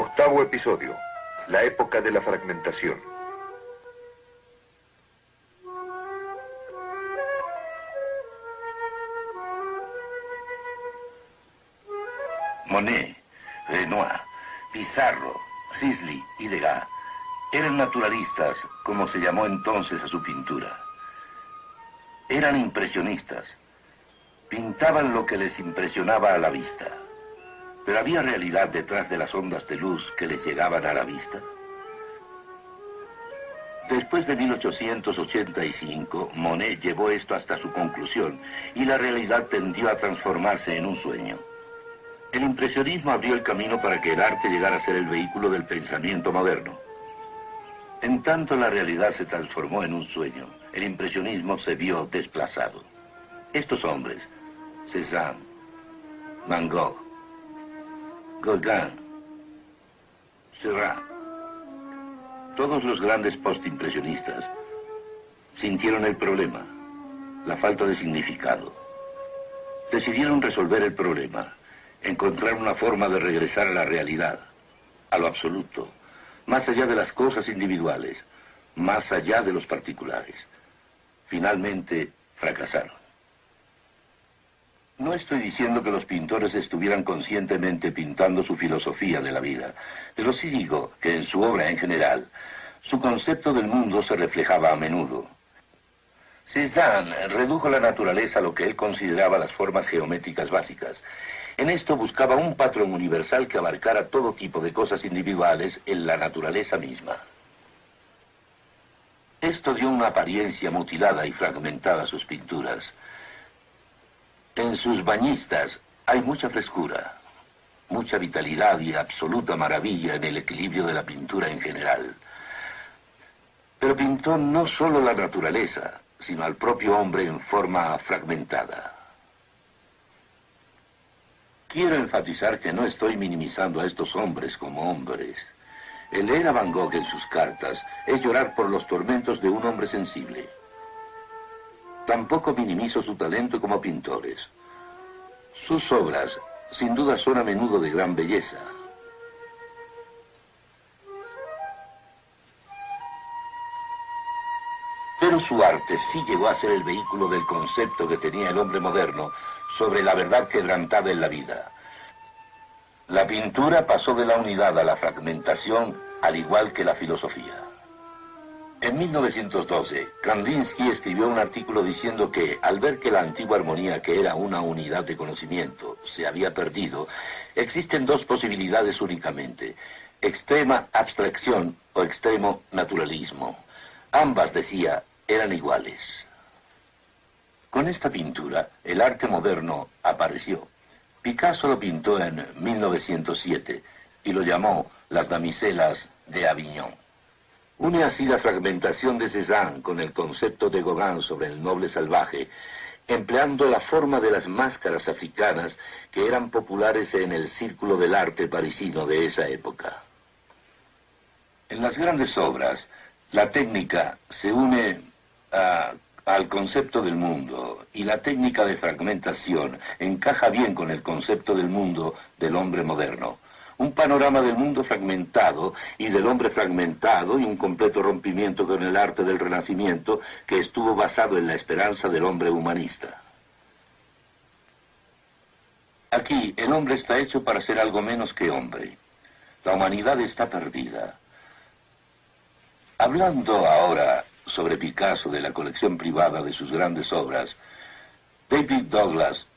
Octavo episodio. La época de la fragmentación. Monet, Renoir, Pissarro, Sisley y Degas eran naturalistas, como se llamó entonces a su pintura. Eran impresionistas. Pintaban lo que les impresionaba a la vista. ¿Pero había realidad detrás de las ondas de luz que les llegaban a la vista? Después de 1885, Monet llevó esto hasta su conclusión y la realidad tendió a transformarse en un sueño. El impresionismo abrió el camino para que el arte llegara a ser el vehículo del pensamiento moderno. En tanto la realidad se transformó en un sueño, el impresionismo se vio desplazado. Estos hombres, Cézanne, Van Gogh, Gauguin, Seurat, todos los grandes postimpresionistas sintieron el problema, la falta de significado. Decidieron resolver el problema, encontrar una forma de regresar a la realidad, a lo absoluto, más allá de las cosas individuales, más allá de los particulares. Finalmente, fracasaron. No estoy diciendo que los pintores estuvieran conscientemente pintando su filosofía de la vida, pero sí digo que en su obra en general, su concepto del mundo se reflejaba a menudo. Cézanne redujo la naturaleza a lo que él consideraba las formas geométricas básicas. En esto buscaba un patrón universal que abarcara todo tipo de cosas individuales en la naturaleza misma. Esto dio una apariencia mutilada y fragmentada a sus pinturas. En sus bañistas hay mucha frescura, mucha vitalidad y absoluta maravilla en el equilibrio de la pintura en general. Pero pintó no solo la naturaleza, sino al propio hombre en forma fragmentada. Quiero enfatizar que no estoy minimizando a estos hombres como hombres. El leer a Van Gogh en sus cartas es llorar por los tormentos de un hombre sensible. Tampoco minimizo su talento como pintores. Sus obras, sin duda, son a menudo de gran belleza. Pero su arte sí llegó a ser el vehículo del concepto que tenía el hombre moderno sobre la verdad quebrantada en la vida. La pintura pasó de la unidad a la fragmentación, al igual que la filosofía. En 1912, Kandinsky escribió un artículo diciendo que, al ver que la antigua armonía, que era una unidad de conocimiento, se había perdido, existen dos posibilidades únicamente: extrema abstracción o extremo naturalismo. Ambas, decía, eran iguales. Con esta pintura, el arte moderno apareció. Picasso lo pintó en 1907 y lo llamó Las damiselas de Avignon. Une así la fragmentación de Cézanne con el concepto de Gauguin sobre el noble salvaje, empleando la forma de las máscaras africanas que eran populares en el círculo del arte parisino de esa época. En las grandes obras, la técnica se une al concepto del mundo, y la técnica de fragmentación encaja bien con el concepto del mundo del hombre moderno. Un panorama del mundo fragmentado y del hombre fragmentado, y un completo rompimiento con el arte del Renacimiento que estuvo basado en la esperanza del hombre humanista. Aquí el hombre está hecho para ser algo menos que hombre. La humanidad está perdida. Hablando ahora sobre Picasso, de la colección privada de sus grandes obras, David Douglas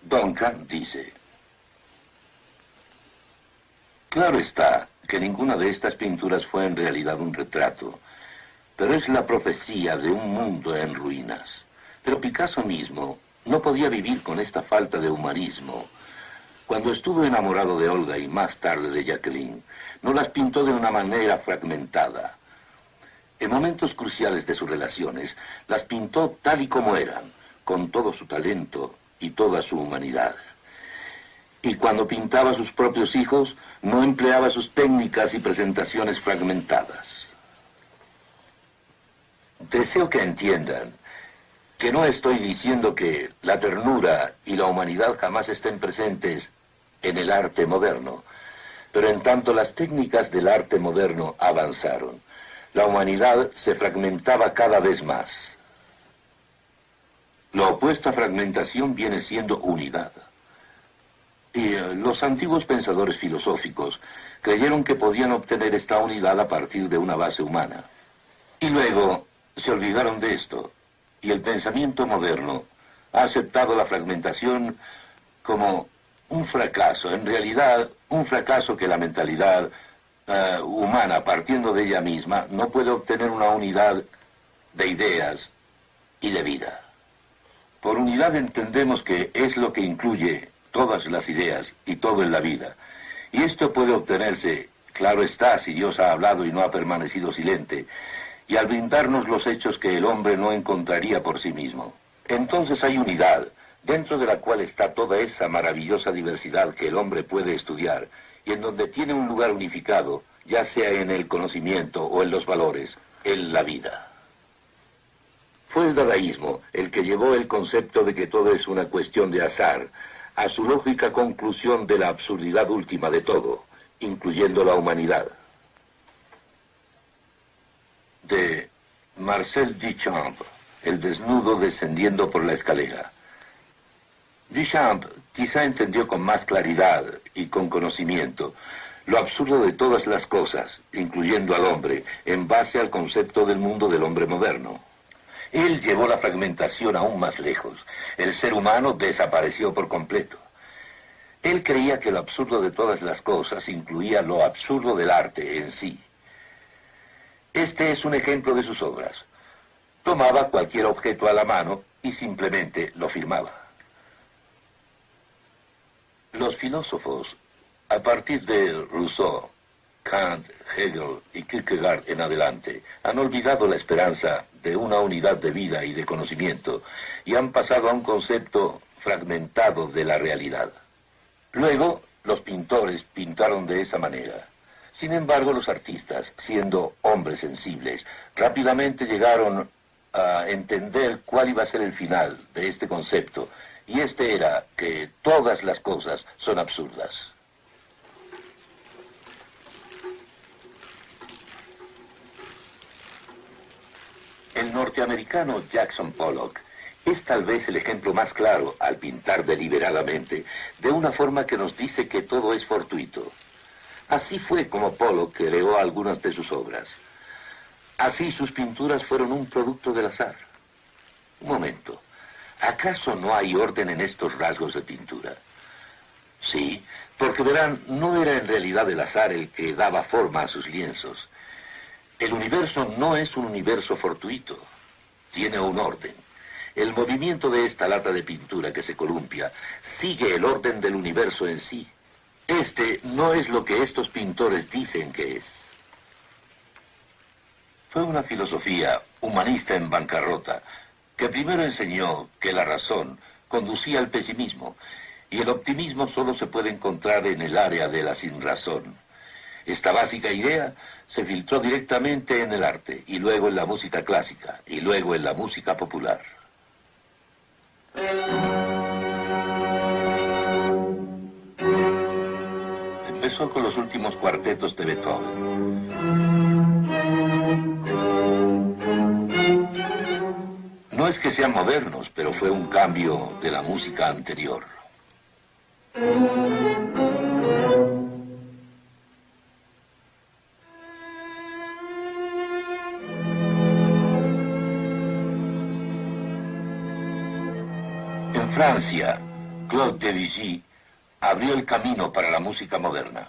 Duncan dice: claro está que ninguna de estas pinturas fue en realidad un retrato, pero es la profecía de un mundo en ruinas. Pero Picasso mismo no podía vivir con esta falta de humanismo. Cuando estuvo enamorado de Olga y más tarde de Jacqueline, no las pintó de una manera fragmentada. En momentos cruciales de sus relaciones, las pintó tal y como eran, con todo su talento y toda su humanidad. Y cuando pintaba a sus propios hijos, no empleaba sus técnicas y presentaciones fragmentadas. Deseo que entiendan que no estoy diciendo que la ternura y la humanidad jamás estén presentes en el arte moderno, Pero en tanto las técnicas del arte moderno avanzaron, la humanidad se fragmentaba cada vez más. Lo opuesto a fragmentación viene siendo unidad. Y los antiguos pensadores filosóficos creyeron que podían obtener esta unidad a partir de una base humana. Y luego se olvidaron de esto, y el pensamiento moderno ha aceptado la fragmentación como un fracaso, en realidad un fracaso que la mentalidad humana, partiendo de ella misma, no puede obtener una unidad de ideas y de vida. Por unidad entendemos que es lo que incluye todas las ideas y todo en la vida. Y esto puede obtenerse, claro está, si Dios ha hablado y no ha permanecido silente, y al brindarnos los hechos que el hombre no encontraría por sí mismo. Entonces hay unidad, dentro de la cual está toda esa maravillosa diversidad que el hombre puede estudiar, y en donde tiene un lugar unificado, ya sea en el conocimiento o en los valores, en la vida. Fue el dadaísmo el que llevó el concepto de que todo es una cuestión de azar, a su lógica conclusión de la absurdidad última de todo, incluyendo la humanidad. De Marcel Duchamp, el desnudo descendiendo por la escalera. Duchamp quizá entendió con más claridad y con conocimiento lo absurdo de todas las cosas, incluyendo al hombre, en base al concepto del mundo del hombre moderno. Él llevó la fragmentación aún más lejos. El ser humano desapareció por completo. Él creía que lo absurdo de todas las cosas incluía lo absurdo del arte en sí. Este es un ejemplo de sus obras. Tomaba cualquier objeto a la mano y simplemente lo firmaba. Los filósofos, a partir de Rousseau, Kant, Hegel y Kierkegaard en adelante, han olvidado la esperanza de una unidad de vida y de conocimiento y han pasado a un concepto fragmentado de la realidad. Luego, los pintores pintaron de esa manera. Sin embargo, los artistas, siendo hombres sensibles, rápidamente llegaron a entender cuál iba a ser el final de este concepto, y este era que todas las cosas son absurdas. El norteamericano Jackson Pollock es tal vez el ejemplo más claro, al pintar deliberadamente, de una forma que nos dice que todo es fortuito. Así fue como Pollock creó algunas de sus obras. Así sus pinturas fueron un producto del azar. Un momento, ¿acaso no hay orden en estos rasgos de pintura? Sí, porque verán, no era en realidad el azar el que daba forma a sus lienzos. El universo no es un universo fortuito, tiene un orden. El movimiento de esta lata de pintura que se columpia sigue el orden del universo en sí. Este no es lo que estos pintores dicen que es. Fue una filosofía humanista en bancarrota que primero enseñó que la razón conducía al pesimismo y el optimismo solo se puede encontrar en el área de la sinrazón. Esta básica idea se filtró directamente en el arte, y luego en la música clásica, y luego en la música popular. Empezó con los últimos cuartetos de Beethoven. No es que sean modernos, pero fue un cambio de la música anterior. En Francia, Claude Debussy abrió el camino para la música moderna.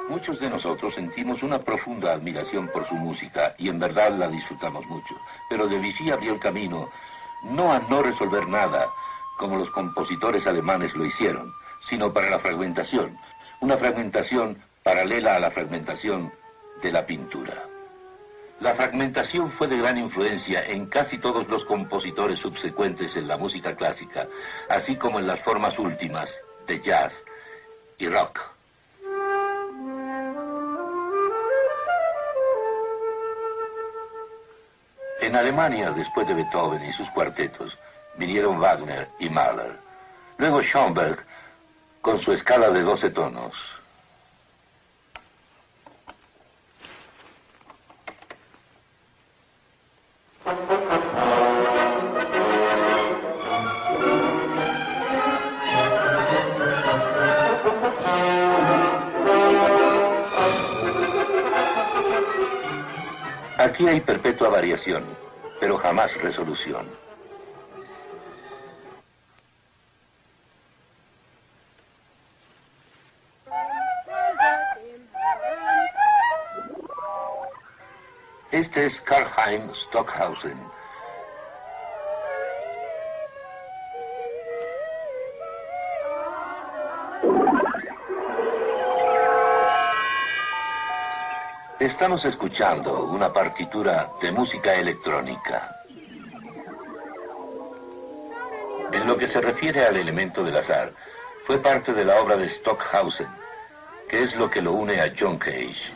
Muchos de nosotros sentimos una profunda admiración por su música y en verdad la disfrutamos mucho. Pero Debussy abrió el camino no a no resolver nada, como los compositores alemanes lo hicieron, sino para la fragmentación. Una fragmentación paralela a la fragmentación de la pintura. La fragmentación fue de gran influencia en casi todos los compositores subsecuentes en la música clásica, así como en las formas últimas de jazz y rock. En Alemania, después de Beethoven y sus cuartetos, vinieron Wagner y Mahler. Luego Schoenberg, con su escala de 12 tonos. Aquí hay perpetua variación, pero jamás resolución. Este es Karlheinz Stockhausen. Estamos escuchando una partitura de música electrónica. En lo que se refiere al elemento del azar, fue parte de la obra de Stockhausen, que es lo que lo une a John Cage.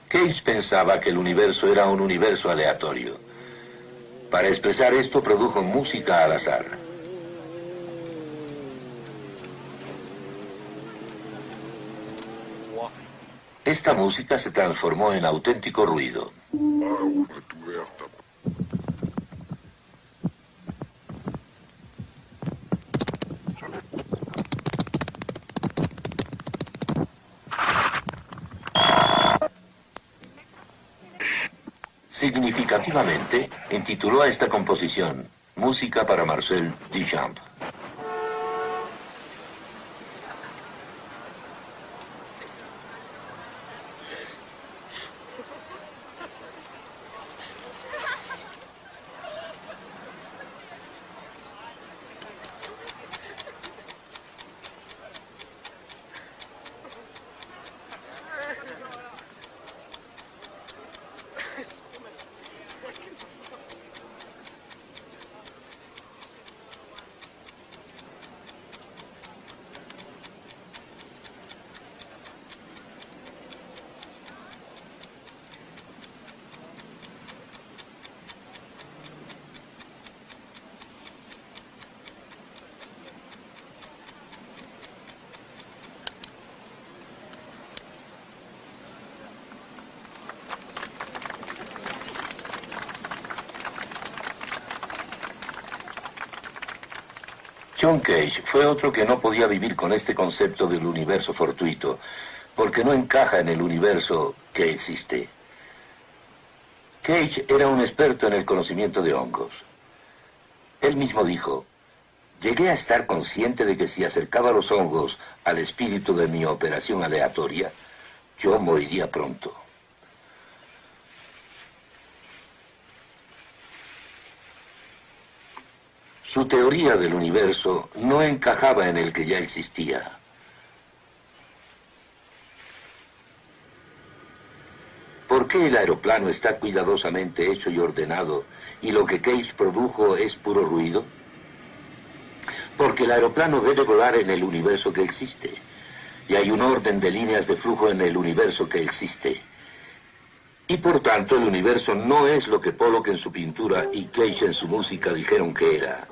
Cage pensaba que el universo era un universo aleatorio. Para expresar esto produjo música al azar. Esta música se transformó en auténtico ruido. Significativamente, intituló a esta composición Música para Marcel Duchamp. John Cage fue otro que no podía vivir con este concepto del universo fortuito, porque no encaja en el universo que existe. Cage era un experto en el conocimiento de hongos. Él mismo dijo: llegué a estar consciente de que si acercaba los hongos al espíritu de mi operación aleatoria, yo moriría pronto. Su teoría del universo no encajaba en el que ya existía. ¿Por qué el aeroplano está cuidadosamente hecho y ordenado y lo que Cage produjo es puro ruido? Porque el aeroplano debe volar en el universo que existe, y hay un orden de líneas de flujo en el universo que existe. Y por tanto el universo no es lo que Pollock en su pintura y Cage en su música dijeron que era.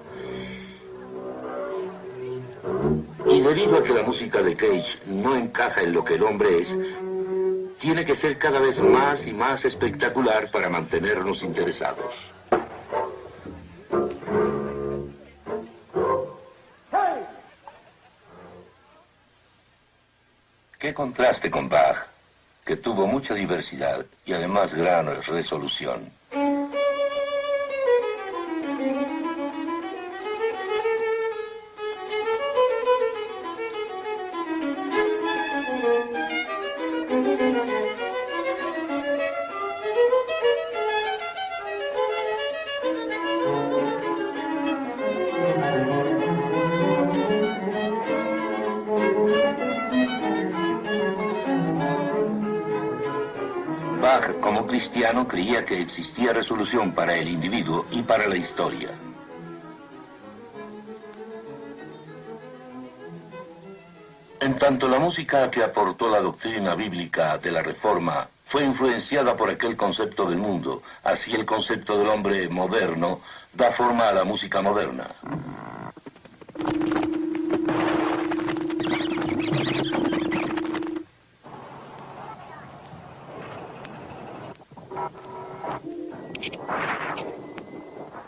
Y debido a que la música de Cage no encaja en lo que el hombre es, tiene que ser cada vez más y más espectacular para mantenernos interesados. Qué contraste con Bach, que tuvo mucha diversidad y además gran resolución. Bach, como cristiano, creía que existía resolución para el individuo y para la historia. En tanto, la música que aportó la doctrina bíblica de la Reforma fue influenciada por aquel concepto del mundo, así el concepto del hombre moderno da forma a la música moderna.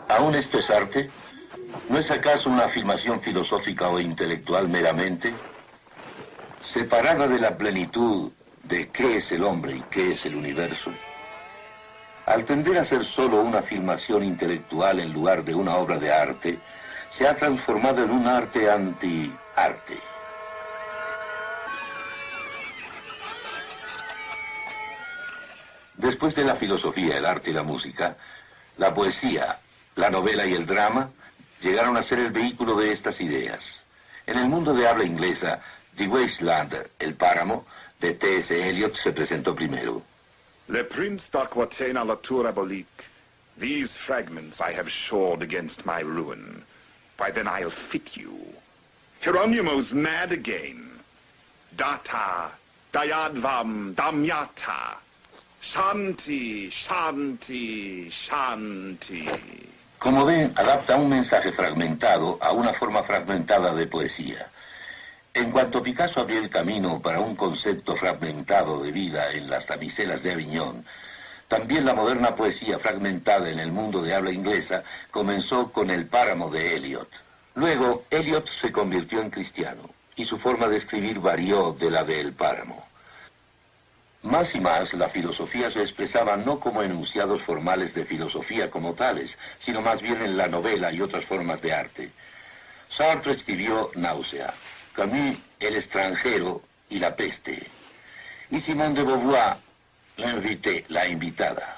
¿Aún esto es arte? ¿No es acaso una afirmación filosófica o intelectual meramente? Separada de la plenitud de qué es el hombre y qué es el universo. Al tender a ser solo una afirmación intelectual en lugar de una obra de arte, se ha transformado en un arte anti-arte. Después de la filosofía, el arte y la música, la poesía, la novela y el drama llegaron a ser el vehículo de estas ideas. En el mundo de habla inglesa, The Wasteland, El Páramo, de T.S. Eliot, se presentó primero. Le prince d'Aquitaine à la tour abolique. These fragments I have shored against my ruin. Why then I'll fit you. Hieronymo's mad again. Data, Dayadvam, Damyata. Shanti, Shanti, Shanti. Como ven, adapta un mensaje fragmentado a una forma fragmentada de poesía. En cuanto Picasso abrió el camino para un concepto fragmentado de vida en las damiselas de Aviñón, también la moderna poesía fragmentada en el mundo de habla inglesa comenzó con El Páramo de Eliot. Luego, Eliot se convirtió en cristiano y su forma de escribir varió de la de El Páramo. Más y más, la filosofía se expresaba no como enunciados formales de filosofía como tales, sino más bien en la novela y otras formas de arte. Sartre escribió Náusea, Camus, El extranjero y La peste, y Simone de Beauvoir, L'invité, la invitada.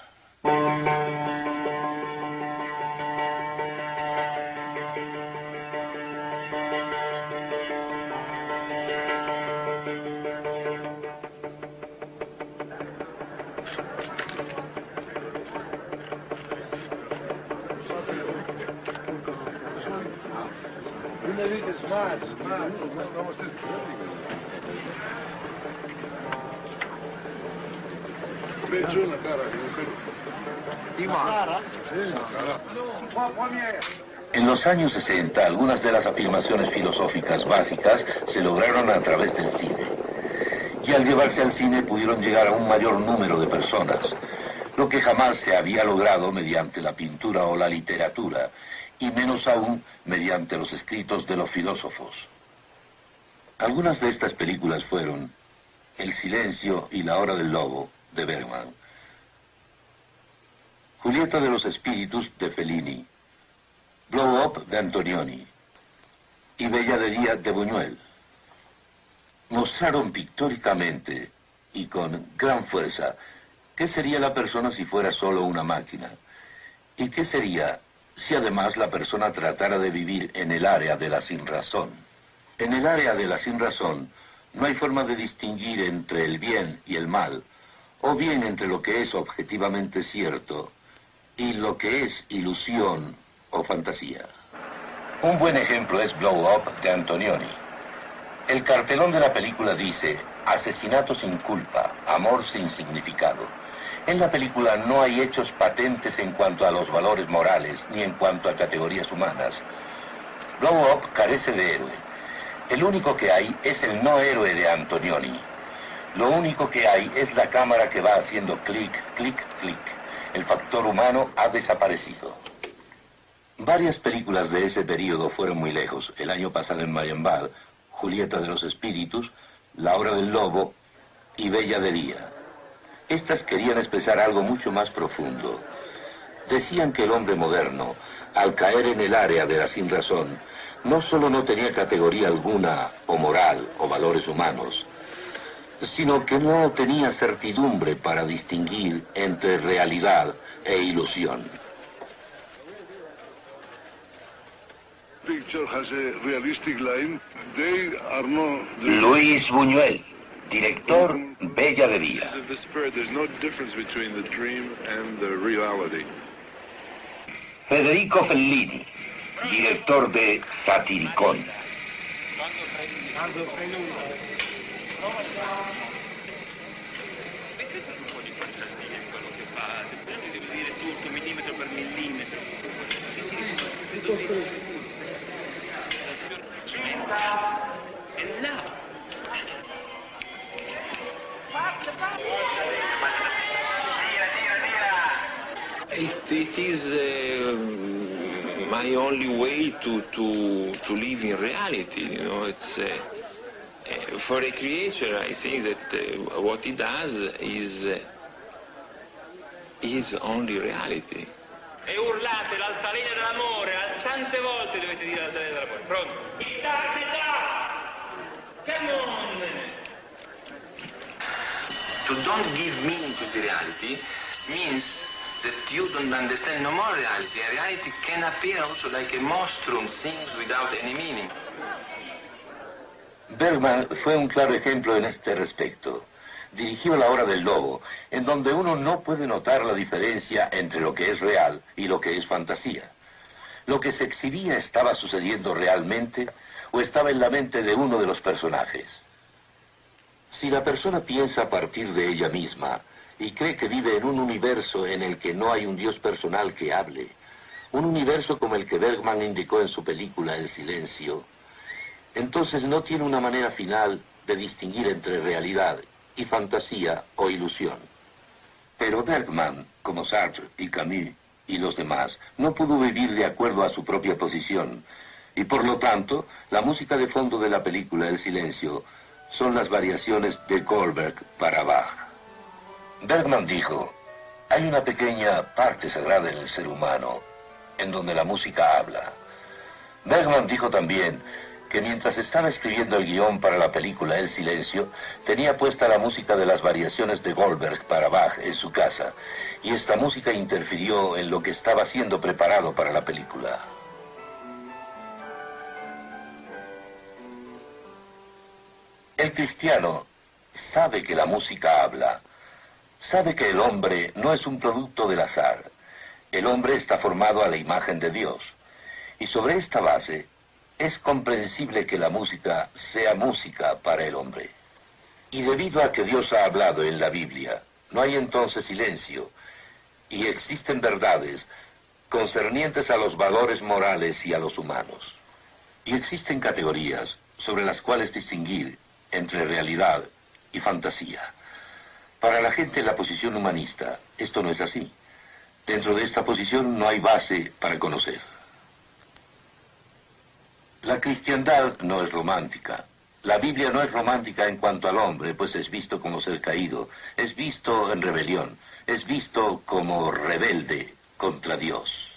En los años 60, algunas de las afirmaciones filosóficas básicas se lograron a través del cine. Y al llevarse al cine pudieron llegar a un mayor número de personas, lo que jamás se había logrado mediante la pintura o la literatura, y menos aún mediante los escritos de los filósofos. Algunas de estas películas fueron El silencio y la hora del lobo, de Bergman, Julieta de los espíritus, de Fellini, Blow Up, de Antonioni, y Bella de Día, de Buñuel. Mostraron pictóricamente y con gran fuerza qué sería la persona si fuera solo una máquina, y qué sería si además la persona tratara de vivir en el área de la sinrazón. En el área de la sinrazón no hay forma de distinguir entre el bien y el mal, o bien entre lo que es objetivamente cierto y lo que es ilusión o fantasía. Un buen ejemplo es Blow Up, de Antonioni. El cartelón de la película dice: asesinato sin culpa, amor sin significado. En la película no hay hechos patentes en cuanto a los valores morales ni en cuanto a categorías humanas. Blow Up carece de héroe. El único que hay es el no héroe de Antonioni. Lo único que hay es la cámara que va haciendo clic, clic, clic. El factor humano ha desaparecido. Varias películas de ese periodo fueron muy lejos. El año pasado en Marienbad, Julieta de los espíritus, La hora del lobo y Bella de Día. Estas querían expresar algo mucho más profundo. Decían que el hombre moderno, al caer en el área de la sinrazón, no solo no tenía categoría alguna, o moral, o valores humanos, sino que no tenía certidumbre para distinguir entre realidad e ilusión. Picture has a realistic line. They are not... Luis Buñuel. Director Bella de Día. Federico Fellini, director de Satiricón. It is my only way to live in reality. You know, it's for a creature. I think that what he does is only reality. E urlate l'altalena dell'amore, tante volte dovete dire l'altalena dell'amore. Pronto? Come on! To don't give meaning to the reality means that you don't understand no more reality. A reality can appear also like a monstrum, things without any meaning. Bergman fue un claro ejemplo en este respecto. Dirigió La Hora del Lobo, en donde uno no puede notar la diferencia entre lo que es real y lo que es fantasía. Lo que se exhibía estaba sucediendo realmente o estaba en la mente de uno de los personajes. Si la persona piensa a partir de ella misma y cree que vive en un universo en el que no hay un Dios personal que hable, un universo como el que Bergman indicó en su película El Silencio, entonces no tiene una manera final de distinguir entre realidad y fantasía o ilusión. Pero Bergman, como Sartre y Camus y los demás, no pudo vivir de acuerdo a su propia posición, y por lo tanto, la música de fondo de la película El Silencio son las variaciones de Goldberg para Bach. Bergman dijo, hay una pequeña parte sagrada en el ser humano, en donde la música habla. Bergman dijo también que mientras estaba escribiendo el guión para la película El Silencio, tenía puesta la música de las variaciones de Goldberg para Bach en su casa, y esta música interfirió en lo que estaba siendo preparado para la película. El cristiano sabe que la música habla, sabe que el hombre no es un producto del azar. El hombre está formado a la imagen de Dios, y sobre esta base es comprensible que la música sea música para el hombre. Y debido a que Dios ha hablado en la Biblia, no hay entonces silencio, y existen verdades concernientes a los valores morales y a los humanos. Y existen categorías sobre las cuales distinguir entre realidad y fantasía. Para la gente en la posición humanista, esto no es así. Dentro de esta posición no hay base para conocer. La cristiandad no es romántica. La Biblia no es romántica en cuanto al hombre, pues es visto como ser caído, es visto en rebelión, es visto como rebelde contra Dios.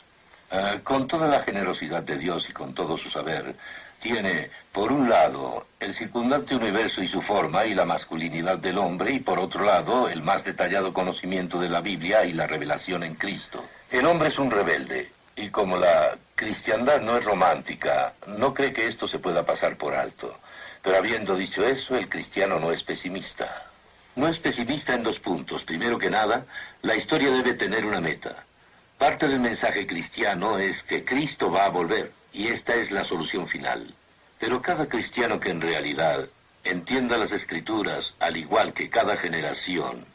Con toda la generosidad de Dios y con todo su saber, tiene, por un lado, el circundante universo y su forma y la masculinidad del hombre, y por otro lado, el más detallado conocimiento de la Biblia y la revelación en Cristo. El hombre es un rebelde, y como la cristiandad no es romántica, no cree que esto se pueda pasar por alto. Pero habiendo dicho eso, el cristiano no es pesimista. No es pesimista en 2 puntos. Primero que nada, la historia debe tener una meta. Parte del mensaje cristiano es que Cristo va a volver, y esta es la solución final. Pero cada cristiano que en realidad entienda las Escrituras, al igual que cada generación,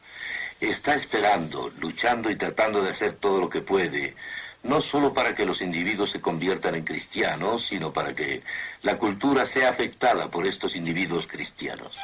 está esperando, luchando y tratando de hacer todo lo que puede, no solo para que los individuos se conviertan en cristianos, sino para que la cultura sea afectada por estos individuos cristianos.